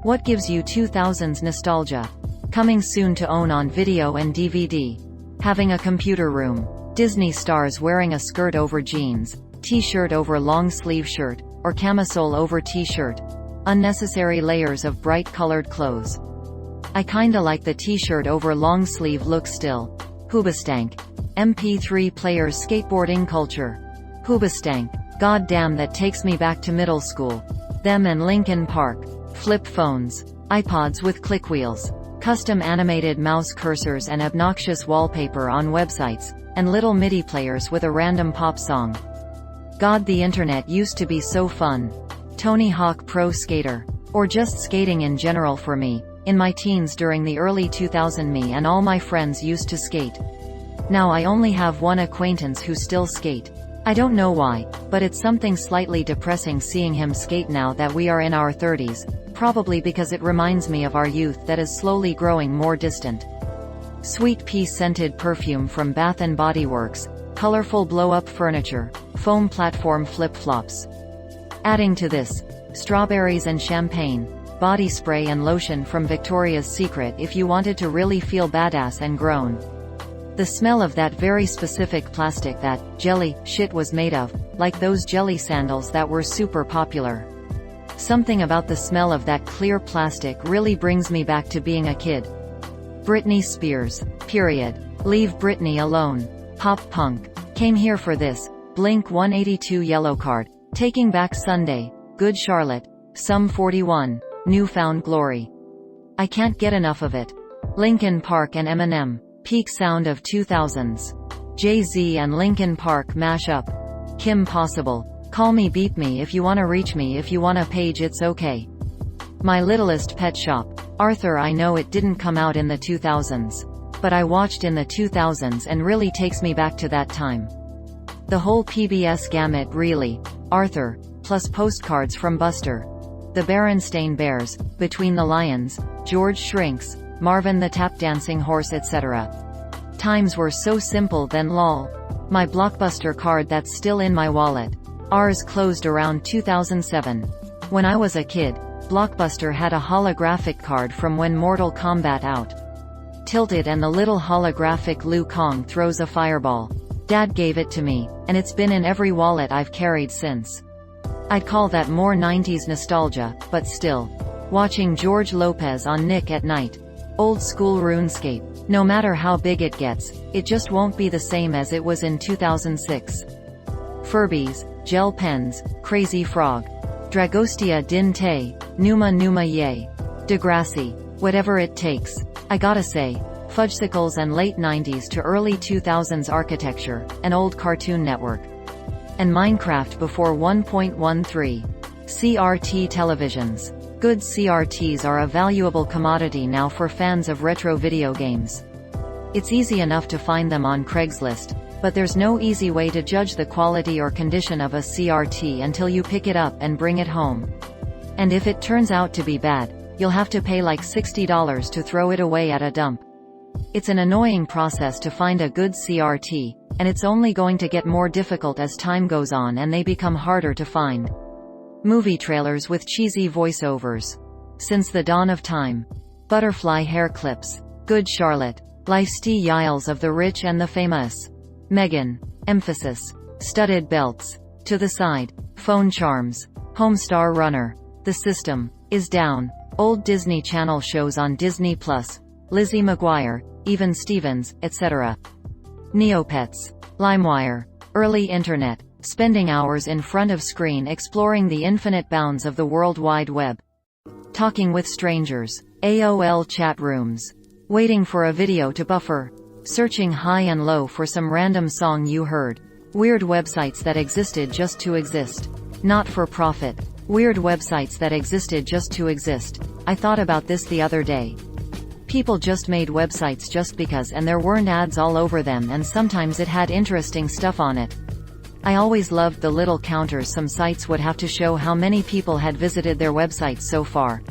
What gives you 2000s nostalgia? Coming soon to own on video and DVD. Having a computer room. Disney stars wearing a skirt over jeans, t-shirt over long-sleeve shirt, or camisole over t-shirt. Unnecessary layers of bright-colored clothes. I kinda like the t-shirt over long-sleeve look still. Hoobastank. MP3 players skateboarding culture. Hoobastank. God damn, that takes me back to middle school. Them and Linkin Park. Flip phones. iPods with click wheels. Custom animated mouse cursors and obnoxious wallpaper on websites, and little MIDI players with a random pop song. God, the internet used to be so fun. Tony Hawk Pro Skater. Or just skating in general for me. In my teens during the early 2000s, me and all my friends used to skate. Now I only have one acquaintance who still skate. I don't know why, but it's something slightly depressing seeing him skate now that we are in our 30s, probably because it reminds me of our youth that is slowly growing more distant. Sweet pea scented perfume from Bath & Body Works, colorful blow-up furniture, foam platform flip-flops. Adding to this, strawberries and champagne, body spray and lotion from Victoria's Secret if you wanted to really feel badass and grown. The smell of that very specific plastic that jelly shit was made of, like those jelly sandals that were super popular. Something about the smell of that clear plastic really brings me back to being a kid. Britney Spears. Period. Leave Britney alone. Pop punk. Came here for this. Blink 182 yellow card. Taking Back Sunday. Good Charlotte. Sum 41. Newfound Glory. I can't get enough of it. Linkin Park and Eminem. Peak sound of 2000s. Jay-Z and Linkin Park mash up. Kim Possible. Call me, beat me if you wanna reach me, if you wanna page, it's okay. My Littlest Pet Shop. Arthur. I know it didn't come out in the 2000s, but I watched in the 2000s and really takes me back to that time. The whole PBS gamut really. Arthur, plus postcards from Buster. The Berenstain Bears, Between the Lions, George Shrinks, Marvin the Tap Dancing Horse, etc. Times were so simple then, lol. My Blockbuster card that's still in my wallet. Ours closed around 2007. When I was a kid, Blockbuster had a holographic card from when Mortal Kombat out. Tilted and the little holographic Liu Kang throws a fireball. Dad gave it to me, and it's been in every wallet I've carried since. I'd call that more 90s nostalgia, but still. Watching George Lopez on Nick at Night. Old school RuneScape. No matter how big it gets, it just won't be the same as it was in 2006. Furbies, gel pens, Crazy Frog. Dragostea din te, Numa Numa Ye. Degrassi. Whatever it takes. I gotta say, Fudgesicles and late 90s to early 2000s architecture, an old Cartoon Network. And Minecraft before 1.13. CRT televisions. Good CRTs are a valuable commodity now for fans of retro video games. It's easy enough to find them on Craigslist, but there's no easy way to judge the quality or condition of a CRT until you pick it up and bring it home. And if it turns out to be bad, you'll have to pay like $60 to throw it away at a dump. It's an annoying process to find a good CRT, and it's only going to get more difficult as time goes on and they become harder to find. Movie trailers with cheesy voiceovers. Since the dawn of time. Butterfly hair clips. Good Charlotte. Lifestyle of the rich and the famous. Megan. Emphasis. Studded belts. To the side. Phone charms. Homestar Runner. The system is down. Old Disney Channel shows on Disney+. Lizzie McGuire, Even Stevens, etc. Neopets. LimeWire. Early Internet. Spending hours in front of screen exploring the infinite bounds of the World Wide Web. Talking with strangers. AOL chat rooms. Waiting for a video to buffer. Searching high and low for some random song you heard. Weird websites that existed just to exist. Not for profit. Weird websites that existed just to exist. I thought about this the other day. People just made websites just because, and there weren't ads all over them, and sometimes it had interesting stuff on it. I always loved the little counters some sites would have to show how many people had visited their websites so far.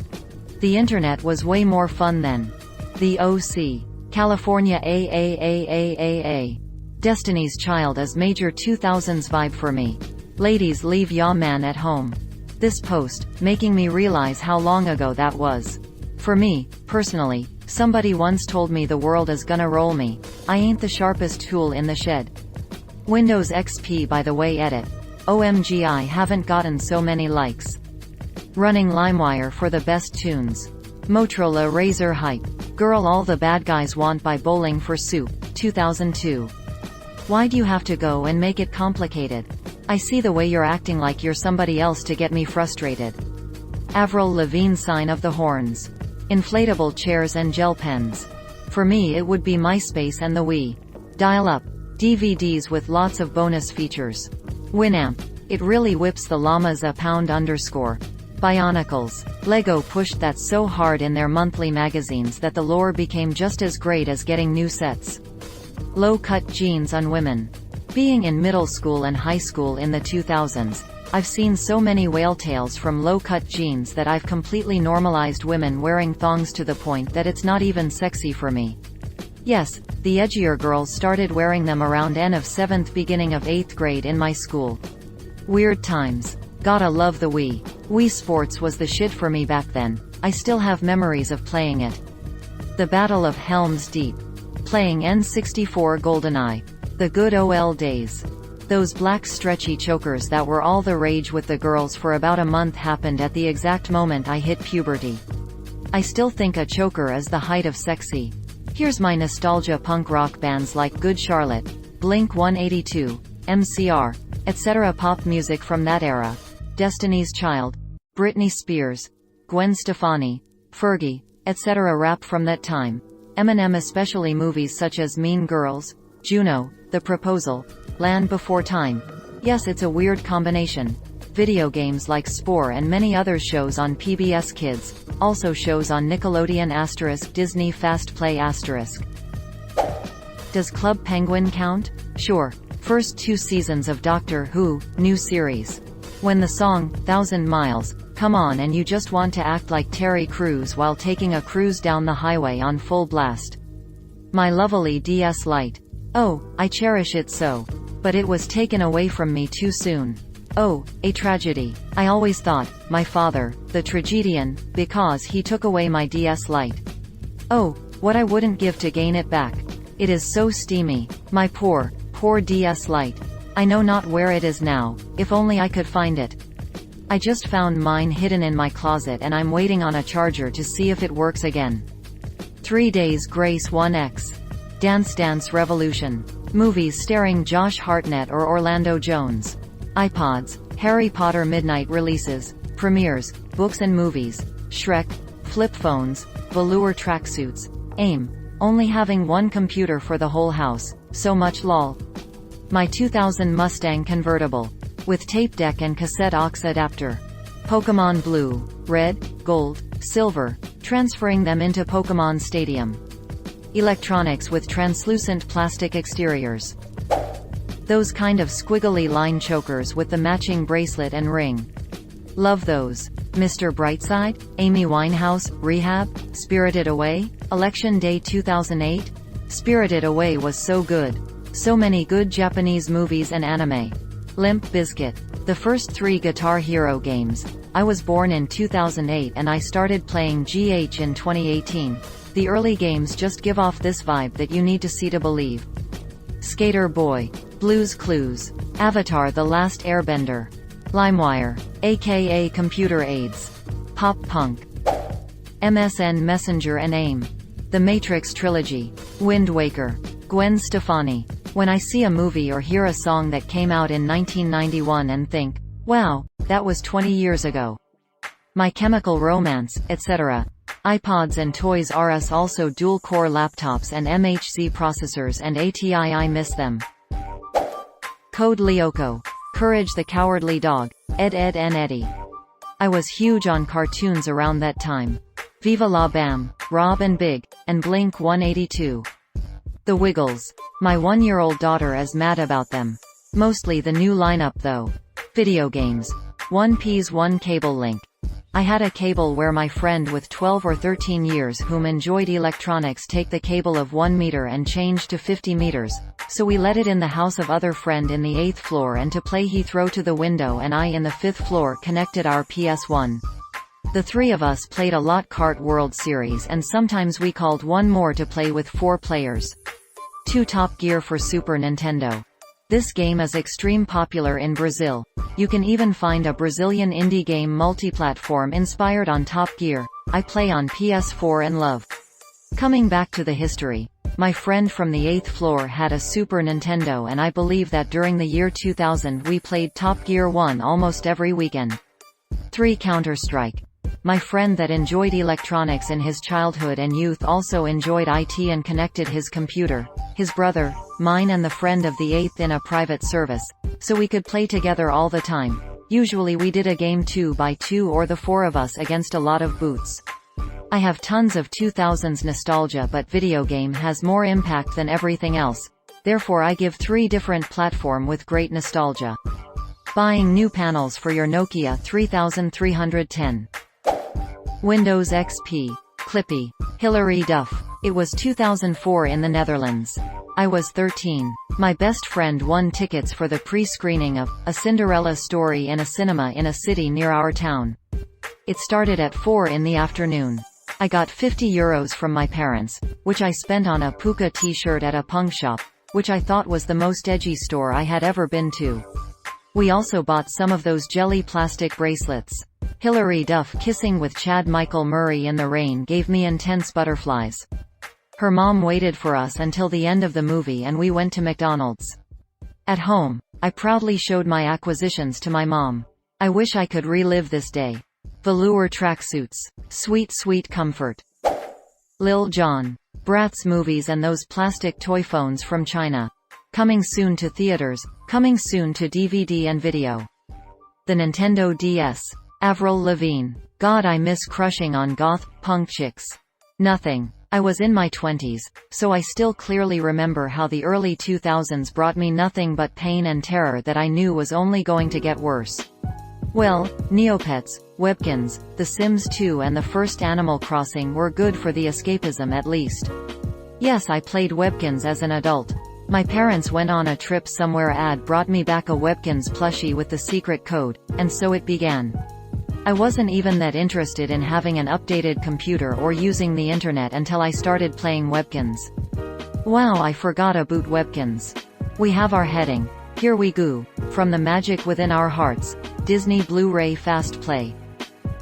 The internet was way more fun then. The OC. California AAAAAA. Destiny's Child is major 2000s vibe for me. Ladies, leave ya man at home. This post, making me realize how long ago that was. For me, personally, somebody once told me the world is gonna roll me. I ain't the sharpest tool in the shed. Windows XP by the way edit. OMG, I haven't gotten so many likes. Running LimeWire for the best tunes. Motorola Razr hype. Girl all the bad guys want by Bowling for Soup, 2002. Why'd you have to go and make it complicated? I see the way you're acting like you're somebody else to get me frustrated. Avril Lavigne sign of the horns. Inflatable chairs and gel pens. For me it would be MySpace and the Wii. Dial-up. DVDs with lots of bonus features. Winamp. It really whips the llamas a pound underscore. Bionicles. Lego pushed that so hard in their monthly magazines that the lore became just as great as getting new sets. Low-cut jeans on women. Being in middle school and high school in the 2000s, I've seen so many whale tales from low-cut jeans that I've completely normalized women wearing thongs to the point that it's not even sexy for me. Yes, the edgier girls started wearing them around end of 7th beginning of 8th grade in my school. Weird times. Gotta love the Wii. Wii Sports was the shit for me back then. I still have memories of playing it. The Battle of Helm's Deep. Playing N64 GoldenEye. The good OL days. Those black stretchy chokers that were all the rage with the girls for about a month happened at the exact moment I hit puberty. I still think a choker is the height of sexy. Here's my nostalgia: punk rock bands like Good Charlotte, Blink-182, MCR, etc. Pop music from that era. Destiny's Child, Britney Spears, Gwen Stefani, Fergie, etc. Rap from that time. Eminem, especially movies such as Mean Girls, Juno, The Proposal, Land Before Time. Yes, it's a weird combination. Video games like Spore and many other shows on PBS Kids, also shows on Nickelodeon *, Disney Fast Play *. Does Club Penguin count? Sure. First 2 seasons of Doctor Who, new series. When the song, 1000 Miles, come on and you just want to act like Terry Crews while taking a cruise down the highway on full blast. My lovely DS Lite. Oh, I cherish it so. But it was taken away from me too soon. Oh, a tragedy. I always thought, my father, the tragedian, because he took away my DS Lite. Oh, what I wouldn't give to gain it back. It is so steamy. My poor DS Lite. I know not where it is now, if only I could find it. I just found mine hidden in my closet and I'm waiting on a charger to see if it works again. 3 Days Grace 1X. Dance Dance Revolution. Movies starring Josh Hartnett or Orlando Jones. iPods, Harry Potter midnight releases, premieres, books and movies, Shrek, flip phones, velour tracksuits, AIM, only having one computer for the whole house, so much lol. My 2000 Mustang convertible. With tape deck and cassette aux adapter. Pokemon Blue, Red, Gold, Silver, transferring them into Pokemon Stadium. Electronics with translucent plastic exteriors. Those kind of squiggly line chokers with the matching bracelet and ring. Love those. Mr. Brightside, Amy Winehouse, Rehab, Spirited Away, Election Day 2008. Spirited Away was so good. So many good Japanese movies and anime. Limp Bizkit. The first 3 Guitar Hero games. I was born in 2008 and I started playing GH in 2018. The early games just give off this vibe that you need to see to believe. Skater Boy. Blue's Clues. Avatar: The Last Airbender. LimeWire, aka Computer Aids. Pop Punk. MSN Messenger and AIM. The Matrix Trilogy. Wind Waker. Gwen Stefani. When I see a movie or hear a song that came out in 1991 and think, wow, that was 20 years ago. My Chemical Romance, etc. iPods and Toys R Us, also dual-core laptops and MHC processors and ATI, I miss them. Code Lyoko. Courage the Cowardly Dog, Ed, Edd n Eddy. I was huge on cartoons around that time. Viva La Bam, Rob and Big, and Blink-182. The Wiggles. My 1-year-old daughter is mad about them. Mostly the new lineup though. Video games. One Piece 1 Cable Link. I had a cable where my friend with 12 or 13 years whom enjoyed electronics take the cable of 1 meter and change to 50 meters. So we let it in the house of other friend in the 8th floor, and to play he throw to the window and I in the 5th floor connected our PS1. The three of us played a lot Kart World Series, and sometimes we called one more to play with 4 players. 2 Top Gear for Super Nintendo. This game is extreme popular in Brazil. You can even find a Brazilian indie game multi-platform inspired on Top Gear. I play on PS4 and love. Coming back to the history. My friend from the 8th floor had a Super Nintendo, and I believe that during the year 2000 we played Top Gear 1 almost every weekend. 3 Counter-Strike. My friend that enjoyed electronics in his childhood and youth also enjoyed IT and connected his computer, his brother, mine and the friend of the 8th in a private service, so we could play together all the time. Usually we did a game 2 by 2 or the 4 of us against a lot of boots. I have tons of 2000's nostalgia, but video game has more impact than everything else. Therefore I give 3 different platform with great nostalgia. Buying new panels for your Nokia 3310. Windows XP. Clippy. Hilary Duff. It was 2004 in the Netherlands. I was 13. My best friend won tickets for the pre-screening of A Cinderella Story in a cinema in a city near our town. It started at 4 in the afternoon. I got €50 from my parents, which I spent on a puka t-shirt at a punk shop, which I thought was the most edgy store I had ever been to. We also bought some of those jelly plastic bracelets. Hilary Duff kissing with Chad Michael Murray in the rain gave me intense butterflies. Her mom waited for us until the end of the movie and we went to McDonald's. At home, I proudly showed my acquisitions to my mom. I wish I could relive this day. Velour tracksuits. Sweet, sweet comfort. Lil Jon. Bratz movies and those plastic toy phones from China. Coming soon to theaters, coming soon to DVD and video. The Nintendo DS. Avril Lavigne. God, I miss crushing on goth, punk chicks. Nothing. I was in my 20s, so I still clearly remember how the early 2000s brought me nothing but pain and terror that I knew was only going to get worse. Well, Neopets, Webkins, The Sims 2 and the first Animal Crossing were good for the escapism at least. Yes, I played Webkins as an adult. My parents went on a trip somewhere, ad brought me back a Webkins plushie with the secret code, and so it began. I wasn't even that interested in having an updated computer or using the internet until I started playing Webkins. Wow, I forgot about Webkins. We have our heading. Here we go. From the magic within our hearts. Disney Blu-ray Fast Play.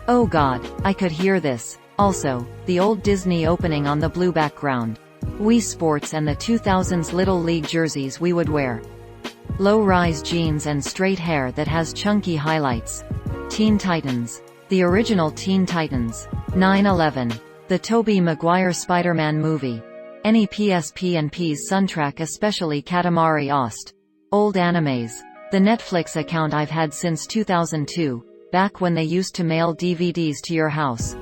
Oh God, I could hear this. Also, the old Disney opening on the blue background. Wii Sports and the 2000's Little League jerseys we would wear. Low-rise jeans and straight hair that has chunky highlights. Teen Titans. The original Teen Titans. 9/11. The Tobey Maguire Spider-Man movie. Any PSP&P's soundtrack, especially Katamari Ost. Old animes. The Netflix account I've had since 2002, back when they used to mail DVDs to your house.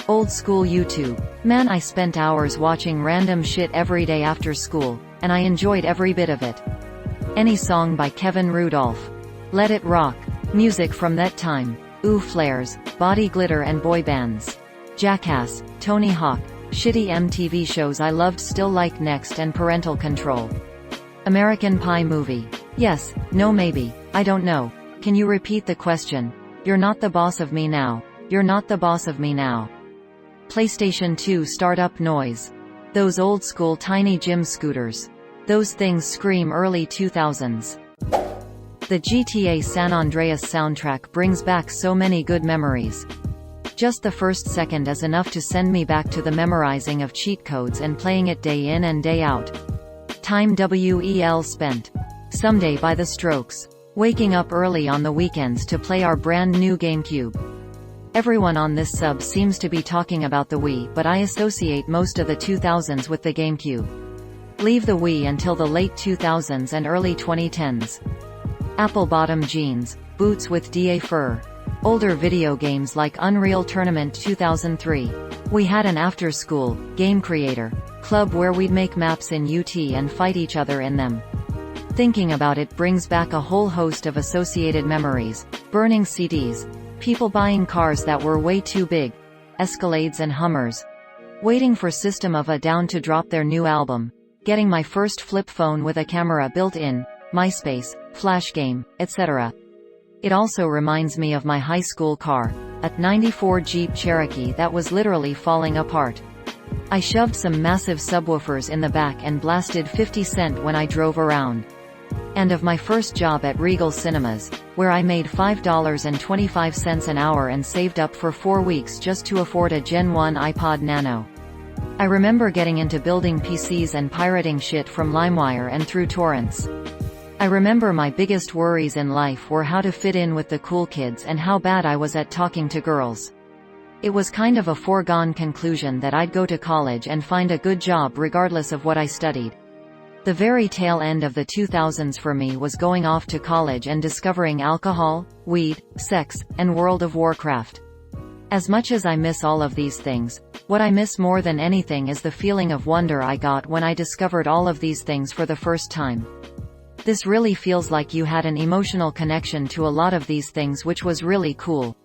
Old school YouTube. Man, I spent hours watching random shit every day after school, and I enjoyed every bit of it. Any song by Kevin Rudolph. Let It Rock. Music from that time. Ooh Flares, Body Glitter and boy bands. Jackass, Tony Hawk, shitty MTV shows I loved, still like Next and Parental Control. American Pie movie. Yes, no, maybe, I don't know. Can you repeat the question? You're not the boss of me now. You're not the boss of me now. PlayStation 2 startup noise. Those old school tiny gym scooters. Those things scream early 2000s. The GTA San Andreas soundtrack brings back so many good memories. Just the first second is enough to send me back to the memorizing of cheat codes and playing it day in and day out. Time well spent. Someday by The Strokes. Waking up early on the weekends to play our brand new GameCube. Everyone on this sub seems to be talking about the Wii, but I associate most of the 2000s with the GameCube. Leave the Wii until the late 2000s and early 2010s. Apple-bottom jeans, boots with DA fur. Older video games like Unreal Tournament 2003. We had an after-school game creator club where we'd make maps in UT and fight each other in them. Thinking about it brings back a whole host of associated memories. Burning CDs. People buying cars that were way too big. Escalades and Hummers. Waiting for System of a Down to drop their new album. Getting my first flip phone with a camera built in. MySpace, Flash Game, etc. It also reminds me of my high school car, a '94 Jeep Cherokee that was literally falling apart. I shoved some massive subwoofers in the back and blasted 50 Cent when I drove around. And of my first job at Regal Cinemas, where I made $5.25 an hour and saved up for 4 weeks just to afford a Gen 1 iPod Nano. I remember getting into building PCs and pirating shit from LimeWire and through torrents. I remember my biggest worries in life were how to fit in with the cool kids and how bad I was at talking to girls. It was kind of a foregone conclusion that I'd go to college and find a good job regardless of what I studied. The very tail end of the 2000s for me was going off to college and discovering alcohol, weed, sex, and World of Warcraft. As much as I miss all of these things, what I miss more than anything is the feeling of wonder I got when I discovered all of these things for the first time. This really feels like you had an emotional connection to a lot of these things, which was really cool.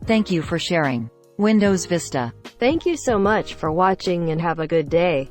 Thank you for sharing. Windows Vista. Thank you so much for watching and have a good day.